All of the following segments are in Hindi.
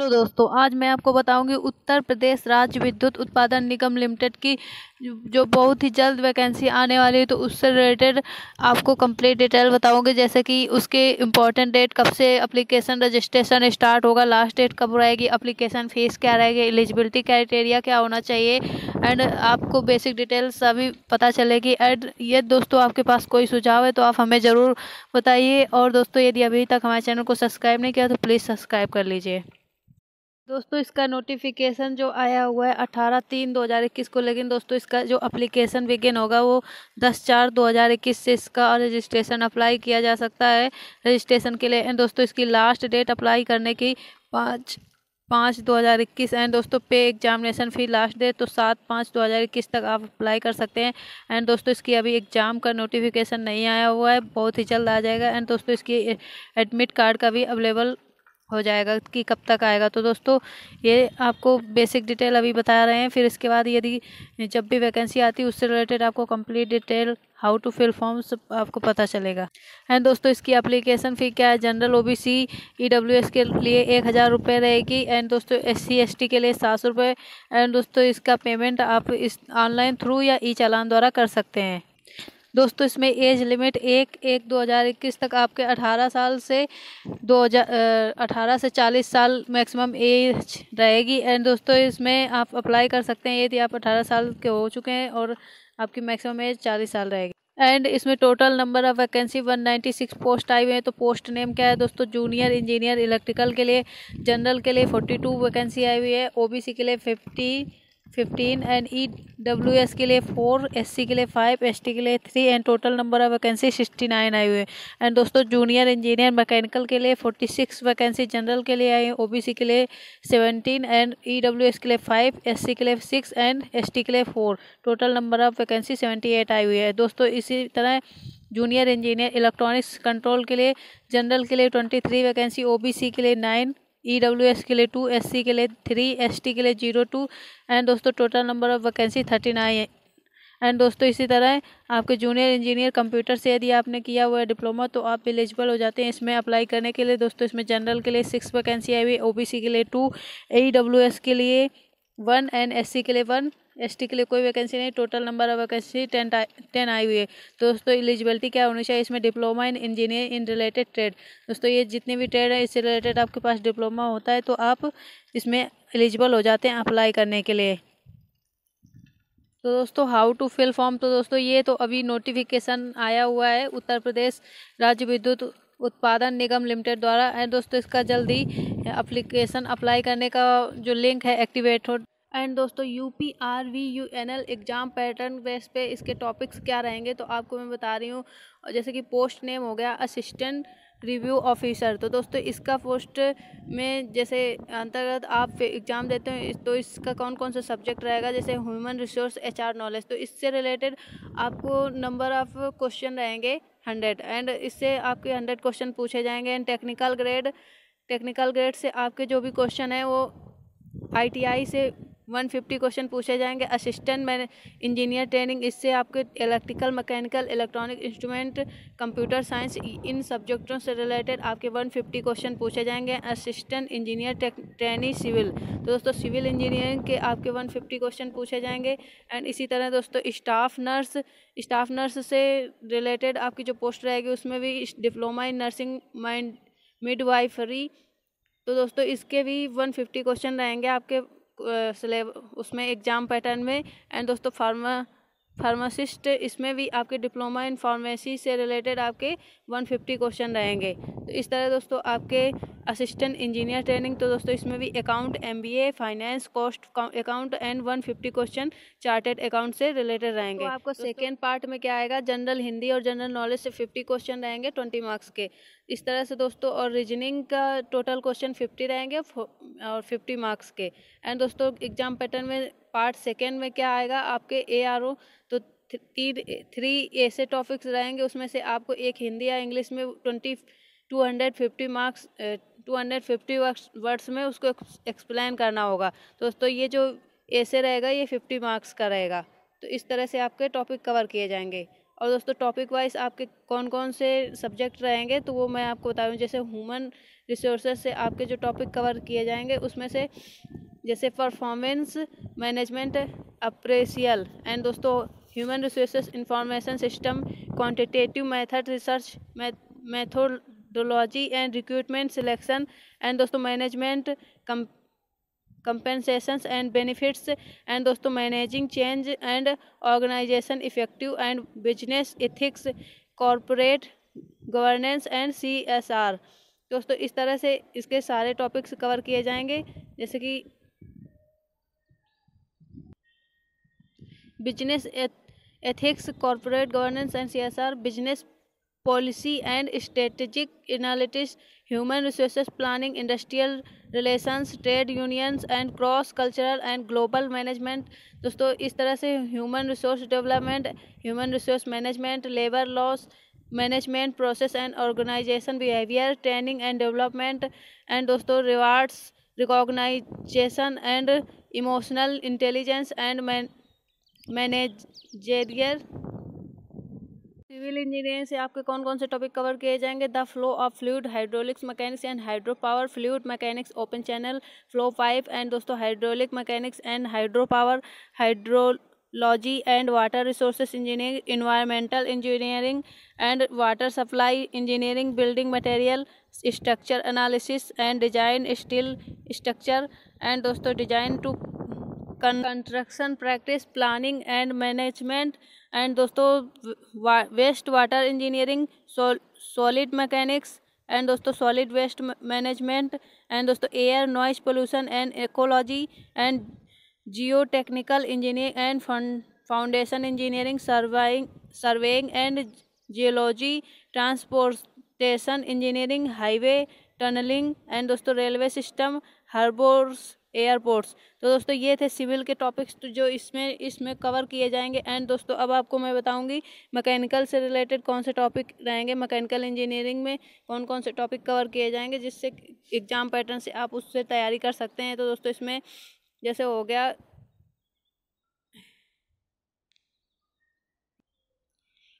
हेलो दोस्तों, आज मैं आपको बताऊंगी उत्तर प्रदेश राज्य विद्युत उत्पादन निगम लिमिटेड की जो बहुत ही जल्द वैकेंसी आने वाली है। तो उससे रिलेटेड आपको कंप्लीट डिटेल बताऊंगी, जैसे कि उसके इम्पोर्टेंट डेट, कब से एप्लीकेशन रजिस्ट्रेशन स्टार्ट होगा, लास्ट डेट कब रहेगी, एप्लीकेशन फीस क्या रहेगी, एलिजिबिलिटी क्राइटेरिया क्या होना चाहिए, एंड आपको बेसिक डिटेल्स सभी पता चलेगी। एंड ये दोस्तों, आपके पास कोई सुझाव है तो आप हमें ज़रूर बताइए। और दोस्तों, यदि अभी तक हमारे चैनल को सब्सक्राइब नहीं किया तो प्लीज़ सब्सक्राइब कर लीजिए। दोस्तों, इसका नोटिफिकेशन जो आया हुआ है 18/3/2021 को, लेकिन दोस्तों इसका जो एप्लीकेशन बिगिन होगा वो 10/4/2021 से इसका रजिस्ट्रेशन अप्लाई किया जा सकता है रजिस्ट्रेशन के लिए। एंड दोस्तों, इसकी लास्ट डेट अप्लाई करने की 5/5/2021। एंड दोस्तों, पे एग्जामिनेशन फ़ी लास्ट डेट तो 7/5/2021 तक आप अप्लाई कर सकते हैं। एंड दोस्तों, इसकी अभी एग्ज़ाम का नोटिफिकेशन नहीं आया हुआ है, बहुत ही जल्द आ जाएगा। एंड दोस्तों, इसकी एडमिट कार्ड का भी अवेलेबल हो जाएगा कि कब तक आएगा। तो दोस्तों, ये आपको बेसिक डिटेल अभी बता रहे हैं। फिर इसके बाद यदि जब भी वैकेंसी आती है उससे रिलेटेड आपको complete detail, how to fill forms आपको पता चलेगा। एंड दोस्तों, इसकी एप्लीकेशन फ़ी क्या है? जनरल ओबीसी ईडब्ल्यूएस के लिए 1000 रुपये रहेगी। एंड दोस्तों, एससी एसटी के लिए 700 रुपये। एंड दोस्तों, इसका पेमेंट आप इस ऑनलाइन थ्रू या ई चालान द्वारा कर सकते हैं। दोस्तों, इसमें एज लिमिट 1/1/2021 तक आपके 18 साल से 18 से 40 साल मैक्सिमम एज रहेगी। एंड दोस्तों, इसमें आप अप्लाई कर सकते हैं यदि आप 18 साल के हो चुके हैं और आपकी मैक्सिमम एज 40 साल रहेगी। एंड इसमें total number of vacancy 196 post आई हुई है। तो पोस्ट नेम क्या है दोस्तों? जूनियर इंजीनियर इलेक्ट्रिकल के लिए, जनरल के लिए 42 वैकेंसी आई हुई है, ओबीसी के लिए 15 एंड ईडब्ल्यूएस के लिए 4, एससी के लिए 5, एसटी के लिए 3 and total number of vacancy 69 आई हुई है। एंड दोस्तों, जूनियर इंजीनियर मैकेनिकल के लिए 46 वैकेंसी जनरल के लिए आई है, ओबीसी के लिए 17 एंड ईडब्ल्यूएस के लिए 5, एससी के लिए 6 एंड एसटी के लिए 4, टोटल नंबर ऑफ वैकेंसी 78 आई हुई है। दोस्तों, इसी तरह जूनियर इंजीनियर इलेक्ट्रॉनिक्स कंट्रोल के लिए जनरल के लिए 23 वैकेंसी, ओबीसी के लिए 9, ईडब्ल्यूएस के लिए 2, एससी के लिए 3, एसटी के लिए 02 एंड दोस्तों टोटल नंबर ऑफ वैकेंसी 39 है। एंड दोस्तों, इसी तरह आपके जूनियर इंजीनियर कंप्यूटर से यदि आपने किया हुआ है डिप्लोमा तो आप एलिजिबल हो जाते हैं इसमें अप्लाई करने के लिए। दोस्तों, इसमें जनरल के लिए 6 वैकेंसी आई हुई, ओबीसी के लिए 2, ईडब्ल्यूएस के लिए 1 एंड एससी के लिए 1, एसटी के लिए कोई वैकेंसी नहीं, टोटल नंबर ऑफ वैकेंसी 10 आई हुई है। दोस्तों, एलिजिबिलिटी क्या होनी चाहिए? इसमें diploma in engineer in related trade. दोस्तों, ये जितने भी ट्रेड है इससे रिलेटेड आपके पास डिप्लोमा होता है तो आप इसमें एलिजिबल हो जाते हैं अप्लाई करने के लिए। तो दोस्तों, हाउ टू फिल फॉर्म, तो दोस्तों ये तो अभी नोटिफिकेशन आया हुआ है उत्तर प्रदेश राज्य विद्युत उत्पादन निगम लिमिटेड द्वारा। एंड दोस्तों, इसका जल्दी एप्लीकेशन अप्लाई करने का जो लिंक है एक्टिवेट हो। एंड दोस्तों, UPRVUNL एग्ज़ाम पैटर्न बेस पे इसके टॉपिक्स क्या रहेंगे तो आपको मैं बता रही हूँ। जैसे कि पोस्ट नेम हो गया असिस्टेंट रिव्यू ऑफिसर। तो दोस्तों, इसका पोस्ट में जैसे अंतर्गत आप एग्ज़ाम देते हैं तो इसका कौन कौन सा सब्जेक्ट रहेगा, जैसे ह्यूमन रिसोर्स HR नॉलेज। तो इससे रिलेटेड आपको नंबर ऑफ क्वेश्चन रहेंगे 100 एंड इससे आपके 100 क्वेश्चन पूछे जाएंगे। एंड टेक्निकल ग्रेड से आपके जो भी क्वेश्चन है वो ITI से 150 क्वेश्चन पूछे जाएंगे। असिस्टेंट इंजीनियर ट्रेनिंग, इससे आपके electrical, mechanical, electronic instrument, computer science, इन सब्जेक्टों से रिलेटेड आपके 150 क्वेश्चन पूछे जाएंगे। असिस्टेंट इंजीनियर ट्रेनी सिविल, तो दोस्तों सिविल इंजीनियरिंग के आपके 150 क्वेश्चन पूछे जाएंगे। एंड इसी तरह दोस्तों, स्टाफ नर्स से रिलेटेड आपकी जो पोस्ट रहेगी उसमें भी डिप्लोमा इन नर्सिंग मिडवाइफरी। तो दोस्तों, इसके भी 150 क्वेश्चन रहेंगे आपके उसमें एग्ज़ाम पैटर्न में। एंड दोस्तों, फार्मासिस्ट, इसमें भी आपके डिप्लोमा इन फार्मेसी से रिलेटेड आपके 150 क्वेश्चन रहेंगे। तो इस तरह दोस्तों आपके असिस्टेंट इंजीनियर ट्रेनिंग, तो दोस्तों इसमें भी account, MBA, finance, cost account and 150 question chartered account से रिलेटेड रहेंगे। तो आपका सेकेंड पार्ट में क्या आएगा? जनरल हिंदी और जनरल नॉलेज से 50 क्वेश्चन रहेंगे 20 मार्क्स के। इस तरह से दोस्तों, और रीजनिंग का टोटल क्वेश्चन 50 रहेंगे और 50 मार्क्स के। एंड दोस्तों, एग्जाम पैटर्न में पार्ट सेकेंड में क्या आएगा आपके ARO, तो 3 ऐसे टॉपिक्स रहेंगे, उसमें से आपको एक हिंदी या इंग्लिश में 250 मार्क्स 250 वर्ड्स में उसको एक्सप्लेन करना होगा। तो दोस्तों, ये जो ऐसे रहेगा ये 50 मार्क्स का रहेगा। तो इस तरह से आपके टॉपिक कवर किए जाएंगे। और दोस्तों, टॉपिक वाइज आपके कौन कौन से सब्जेक्ट रहेंगे तो वो मैं आपको बता दूँ। जैसे ह्यूमन रिसोर्सेज से आपके जो टॉपिक कवर किए जाएंगे उसमें से जैसे परफॉर्मेंस मैनेजमेंट, अप्रेसियल एंड दोस्तों human resources information system, quantitative method research, methodology and recruitment selection and दोस्तों management compensations and benefits and दोस्तों managing change and organisation effective and business ethics, corporate governance and CSR। दोस्तों इस तरह से इसके सारे टॉपिक्स कवर किए जाएंगे, जैसे कि business ethics, corporate governance and CSR, business policy and strategic analytics, human resources planning, industrial relations, trade unions and cross cultural and global management. दोस्तों इस तरह से human resource development, human resource management, labour laws management, process and organisation behaviour, training and development and दोस्तों rewards, recognition and emotional intelligence and managerial. Civil engineering से आपके कौन कौन से टॉपिक कवर किए जाएंगे? The flow of fluid, hydraulics mechanics and hydro power, fluid mechanics, open channel flow pipe and दोस्तों hydraulic mechanics and hydro power, hydrology and water resources engineering, environmental engineering and water supply engineering, building material structure analysis and design, steel structure and दोस्तों design to construction practice, planning and management and दोस्तों waste water engineering, solid mechanics and दोस्तों सॉलिड वेस्ट मैनेजमेंट एंड दोस्तों air noise pollution and ecology and geo technical engineering and foundation engineering, surveying and geology, transportation engineering, highway tunnelling and दोस्तों रेलवे सिस्टम, हार्बर्स, एयरपोर्ट्स। तो दोस्तों ये थे सिविल के टॉपिक्स जो इसमें कवर किए जाएंगे। एंड दोस्तों अब आपको मैं बताऊंगी मैकेनिकल से रिलेटेड कौन से टॉपिक रहेंगे, मैकेनिकल इंजीनियरिंग में कौन कौन से टॉपिक कवर किए जाएंगे, जिससे एग्जाम पैटर्न से आप उससे तैयारी कर सकते हैं। तो दोस्तों इसमें जैसे हो गया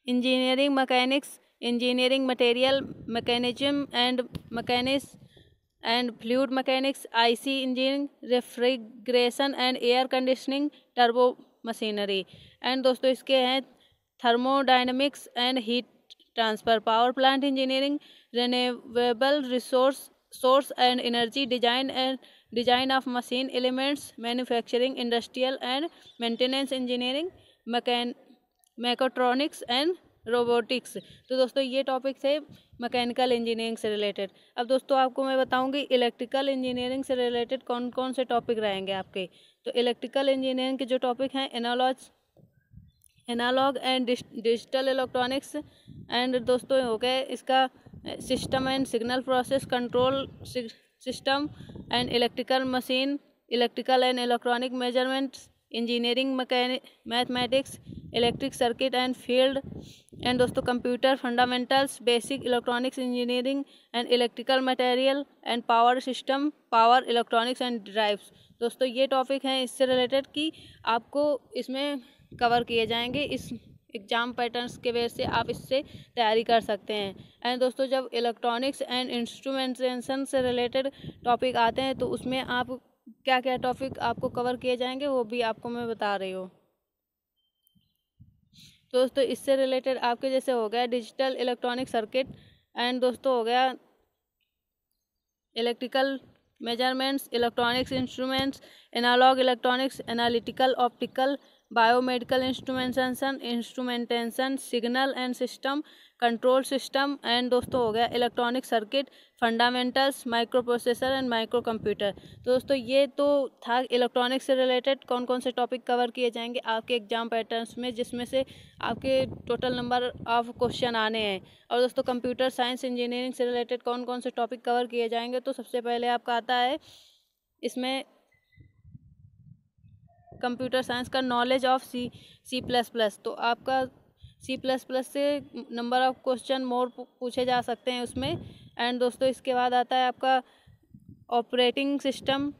engineering mechanics, engineering material mechanism and mechanics and fluid mechanics, IC engineering, refrigeration and air conditioning, turbo machinery and दोस्तों इसके हैं thermodynamics and heat transfer, power plant engineering, renewable source and energy design and design of machine elements, manufacturing, industrial and maintenance engineering, mechatronics and robotics. तो दोस्तों ये टॉपिक थे मैकेनिकल इंजीनियरिंग से रिलेटेड। अब दोस्तों आपको मैं बताऊंगी इलेक्ट्रिकल इंजीनियरिंग से रिलेटेड कौन कौन से टॉपिक रहेंगे आपके। तो इलेक्ट्रिकल इंजीनियरिंग के जो टॉपिक हैं analogue and digital electronics and दोस्तों हो गए इसका system and signal process control system and electrical machine, electrical and electronic measurements, engineering mathematics, electric circuit and field and दोस्तों computer fundamentals, basic electronics engineering and electrical material and power system, power electronics and drives. दोस्तों ये टॉपिक हैं इससे रिलेटेड कि आपको इसमें कवर किए जाएंगे। इस एग्जाम पैटर्न्स के वजह से आप इससे तैयारी कर सकते हैं। एंड दोस्तों जब इलेक्ट्रॉनिक्स एंड इंस्ट्रूमेंटेशन से रिलेटेड टॉपिक आते हैं तो उसमें आप क्या क्या टॉपिक आपको कवर किए जाएंगे वो भी आपको मैं बता रही हूँ। दोस्तों इससे रिलेटेड आपके जैसे हो गया डिजिटल इलेक्ट्रॉनिक सर्किट एंड दोस्तों हो गया electrical measurements, electronics instruments, analogue electronics, analytical optical, biomedical instrumentation, signal and system control system and दोस्तों हो गया electronic circuit fundamentals, microprocessor and microcomputer. तो दोस्तों ये तो था इलेक्ट्रॉनिक्स से रिलेटेड कौन कौन से टॉपिक कवर किए जाएंगे आपके एग्जाम पैटर्न्स में, जिसमें से आपके टोटल नंबर ऑफ क्वेश्चन आने हैं। और दोस्तों कंप्यूटर साइंस इंजीनियरिंग से रिलेटेड कौन कौन से टॉपिक कवर किए जाएंगे, तो सबसे पहले आपका आता है इसमें कंप्यूटर साइंस का नॉलेज ऑफ C++। तो आपका C++ से नंबर ऑफ क्वेश्चन मोर पूछे जा सकते हैं उसमें। एंड दोस्तों इसके बाद आता है आपका ऑपरेटिंग सिस्टम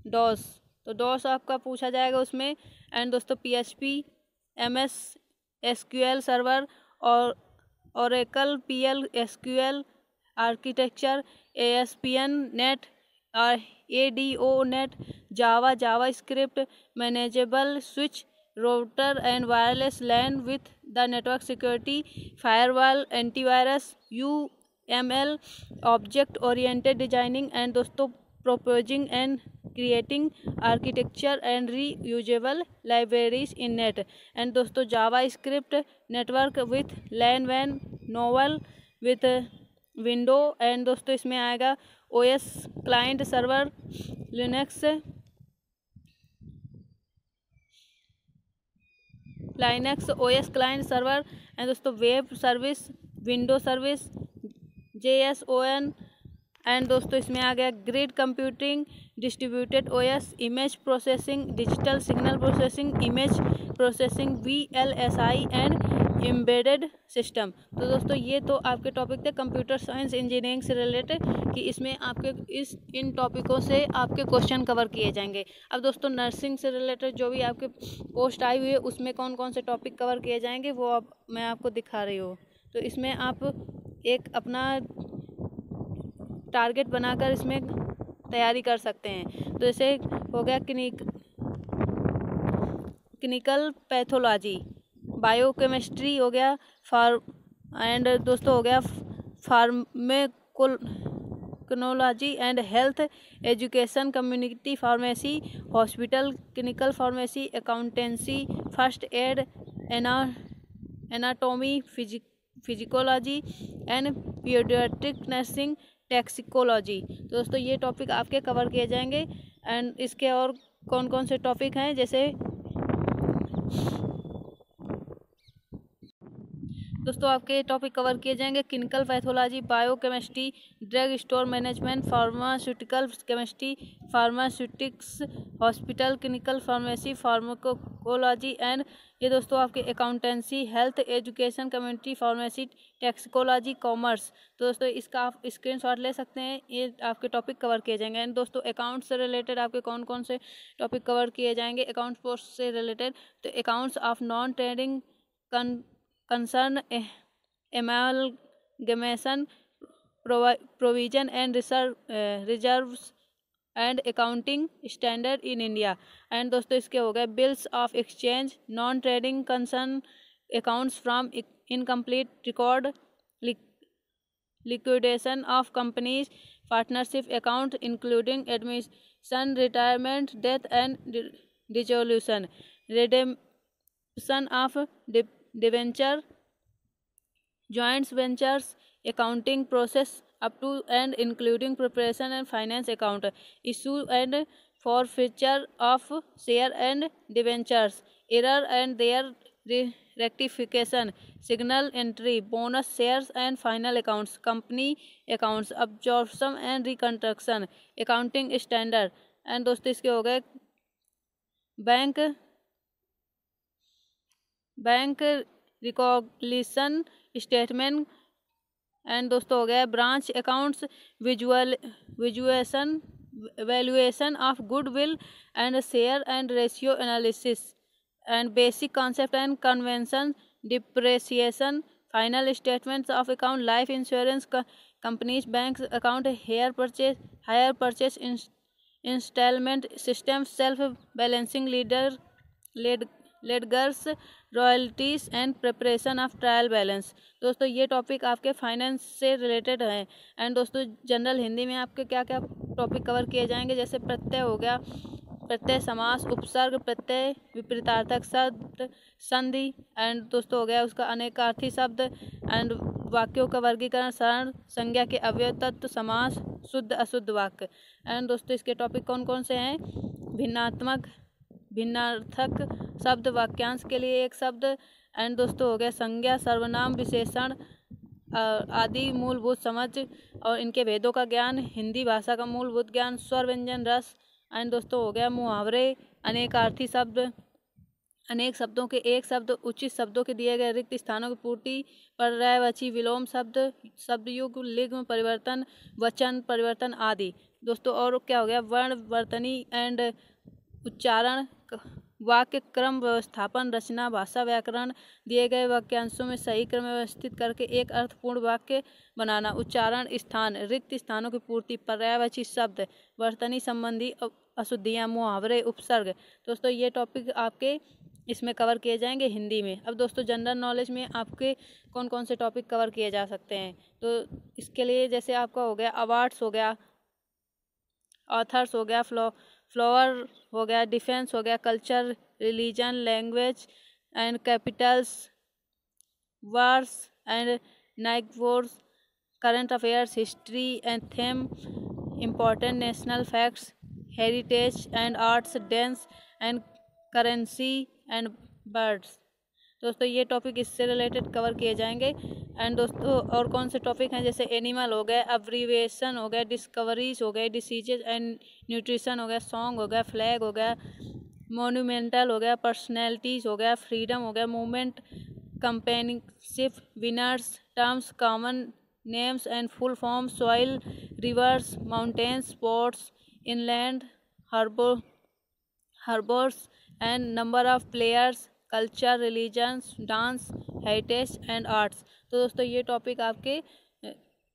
डॉस, तो डॉस आपका पूछा जाएगा उसमें। एंड दोस्तों PHP, MS SQL सर्वर और Oracle PL SQL architecture, ASP.NET net और ADO net, Java script, manageable switch, router and wireless LAN with the network security, firewall, antivirus, UML, object oriented designing, and दोस्तों proposing and creating architecture and reusable libraries in net, and दोस्तों JavaScript, network with LAN WAN, novel with window, and दोस्तों इसमें आएगा OS client server, Linux OS client server, and दोस्तों web service, window service, JSON, and दोस्तों इसमें आ गया grid computing, distributed OS, image processing, digital signal processing, image processing, VLSI and embedded system. तो दोस्तों ये तो आपके टॉपिक थे कंप्यूटर साइंस इंजीनियरिंग से रिलेटेड, कि इसमें आपके इन टॉपिकों से आपके क्वेश्चन कवर किए जाएंगे। अब दोस्तों नर्सिंग से रिलेटेड जो भी आपके पोस्ट आई हुई है उसमें कौन कौन से टॉपिक कवर किए जाएंगे वो अब मैं आपको दिखा रही हूँ। तो इसमें आप एक अपना टारगेट बनाकर इसमें तैयारी कर सकते हैं। तो जैसे हो गया क्लिनिकल पैथोलॉजी, बायोकेमिस्ट्री हो गया, एंड दोस्तों हो गया pharmacology and health education, community pharmacy, hospital clinical pharmacy, accountancy, first aid, anatomy, physiology and paediatric nursing, toxicology. तो दोस्तों ये टॉपिक आपके कवर किए जाएंगे। एंड इसके और कौन कौन से टॉपिक हैं, जैसे दोस्तों आपके टॉपिक कवर किए जाएंगे clinical pathology, biochemistry, drug store management, pharmaceutical chemistry, pharmaceutics, hospital clinical pharmacy, pharmacology, and ये दोस्तों आपके accountancy, health education, community pharmacy, toxicology, commerce. तो दोस्तों इसका आप स्क्रीनशॉट ले सकते हैं, ये आपके टॉपिक कवर किए जाएंगे। एंड दोस्तों अकाउंट्स से रिलेटेड आपके कौन कौन से टॉपिक कवर किए जाएंगे अकाउंट्स पोस्ट से रिलेटेड, तो accounts of non trading concern, amalgamation, provision and reserves and accounting standard in India। And दोस्तों इसके हो गए bills of exchange, non trading concern accounts from incomplete record, liquidation of companies, partnership account including admission, retirement, death and dissolution, redemption of debenture, joint ventures, accounting process up to and including preparation and finance account, issue and forfeiture of share and debentures, error and their rectification, signal entry, bonus shares and final accounts, company accounts, absorption and reconstruction, accounting standard। And दोस्तों इसके हो गए बैंक रिकॉग्निशन स्टेटमेंट, एंड दोस्तों हो गया branch accounts, valuation of goodwill and share and ratio analysis, and basic concept and convention, depreciation, final statements of account, life insurance companies, bank account, hire purchase instalment system, self balancing ledgers, royalties and preparation of trial balance. दोस्तों ये टॉपिक आपके फाइनेंस से रिलेटेड हैं। एंड दोस्तों जनरल हिंदी में आपके क्या क्या टॉपिक कवर किए जाएंगे, जैसे प्रत्यय हो गया, प्रत्यय समास, उपसर्ग, प्रत्यय, विपरीतार्थक शब्द, संधि, एंड दोस्तों हो गया उसका अनेकार्थी शब्द, एंड वाक्यों का वर्गीकरण, शरण, संज्ञा के अवयव, तत्व, समास, शुद्ध अशुद्ध वाक्य। एंड दोस्तों इसके टॉपिक कौन कौन से हैं, भिन्नार्थक शब्द, वाक्यांश के लिए एक शब्द, एंड दोस्तों हो गया संज्ञा, सर्वनाम, विशेषण आदि मूलभूत समझ और इनके भेदों का ज्ञान, हिंदी भाषा का मूलभूत ज्ञान, स्वर व्यंजन रस, एंड दोस्तों हो गया मुहावरे, अनेकार्थी शब्द, अनेक शब्दों के एक शब्द, उचित शब्दों के दिए गए रिक्त स्थानों की पूर्ति, पर्यायवाची विलोम शब्द, शब्दयुग, लिंग परिवर्तन, वचन परिवर्तन आदि। दोस्तों और क्या हो गया वर्ण वर्तनी एंड उच्चारण, वाक्य क्रम व्यवस्थापन, रचना, भाषा, व्याकरण, दिए गए वाक्यांशों में सही क्रम में व्यवस्थित करके एक अर्थपूर्ण वाक्य बनाना, उच्चारण, स्थान, रिक्त स्थानों की पूर्ति, पर्यायवाची शब्द, वर्तनी संबंधी अशुद्धियाँ, मुहावरे, उपसर्ग। दोस्तों ये टॉपिक आपके इसमें कवर किए जाएंगे हिंदी में। अब दोस्तों जनरल नॉलेज में आपके कौन कौन से टॉपिक कवर किए जा सकते हैं, तो इसके लिए जैसे आपका हो गया अवार्ड्स हो गया, ऑथर्स हो गया, फ्लोवर हो गया, डिफेंस हो गया, culture, religion, language and Capitals, wars and Naik Wars, current affairs, history and theme, important national facts, heritage and arts, dance and currency and birds. दोस्तों ये टॉपिक इससे रिलेटेड कवर किए जाएंगे। एंड दोस्तों और कौन से टॉपिक हैं, जैसे एनिमल हो गया, अब्रीविएशन हो गया, डिस्कवरीज हो गए, डिसीजेज एंड न्यूट्रिशन हो गया, सॉन्ग हो गया, फ्लैग हो गया, मोन्यूमेंटल हो गया, पर्सनैलिटीज़ हो गया, फ्रीडम हो गया, movement, championship, winners, terms, common names and full form, soil, rivers, mountains, sports, inland, harbours and number of players, culture, religions, dance, heritage and arts. तो दोस्तों ये टॉपिक आपके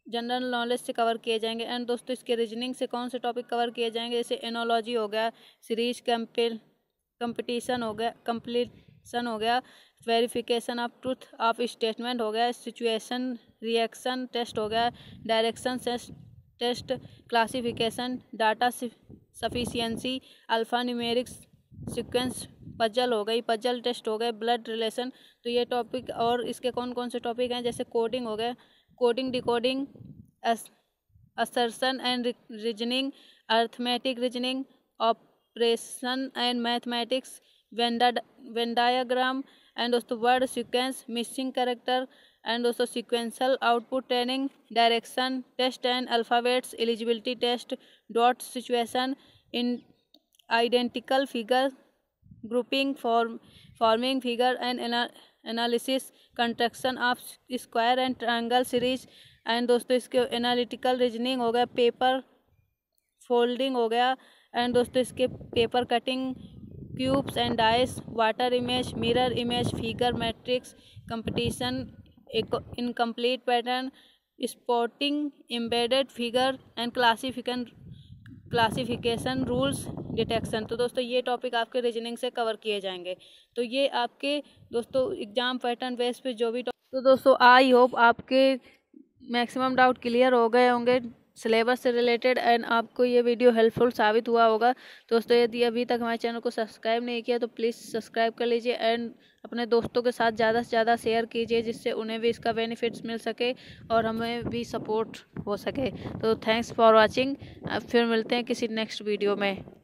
जनरल नॉलेज से कवर किए जाएंगे। एंड दोस्तों इसके रीजनिंग से कौन से टॉपिक कवर किए जाएंगे, जैसे एनोलॉजी हो गया, सीरीज कंपटीशन हो गया, कंप्लीशन हो गया, verification of truth of statement हो गया, सिचुएशन रिएक्शन टेस्ट हो गया, direction test, classification, data sufficiency, alphanumerics sequence, puzzle हो गई, पजल टेस्ट हो गए, ब्लड रिलेशन। तो ये टॉपिक और इसके कौन कौन से टॉपिक हैं, जैसे कोडिंग हो गया, coding, decoding, assertion and reasoning, arithmetic reasoning, operation and mathematics, Venn diagram and दोस्तों word sequence, missing character and दोस्तों sequential output training, direction test and alphabets, eligibility test, dot situation, in identical figure, grouping, forming figure and analysis, construction of square and triangle series. And दोस्तों इसके एनालिटिकल रीजनिंग हो गया, पेपर फोल्डिंग हो गया, एंड दोस्तों इसके paper cutting, cubes and dice, water image, mirror image, figure matrix, competition, incomplete pattern, spotting, embedded figure and classification rules, detection. तो दोस्तों ये टॉपिक आपके रीजनिंग से कवर किए जाएंगे। तो ये आपके दोस्तों एग्जाम पैटर्न बेस पे जो भी तो दोस्तों आई होप आपके मैक्सिमम डाउट क्लियर हो गए होंगे सिलेबस से रिलेटेड, एंड आपको ये वीडियो हेल्पफुल साबित हुआ होगा। दोस्तों यदि अभी तक हमारे चैनल को सब्सक्राइब नहीं किया तो प्लीज़ सब्सक्राइब कर लीजिए, एंड अपने दोस्तों के साथ ज़्यादा से ज़्यादा शेयर कीजिए, जिससे उन्हें भी इसका बेनिफिट्स मिल सके और हमें भी सपोर्ट हो सके। तो थैंक्स फॉर वॉचिंग, फिर मिलते हैं किसी नेक्स्ट वीडियो में।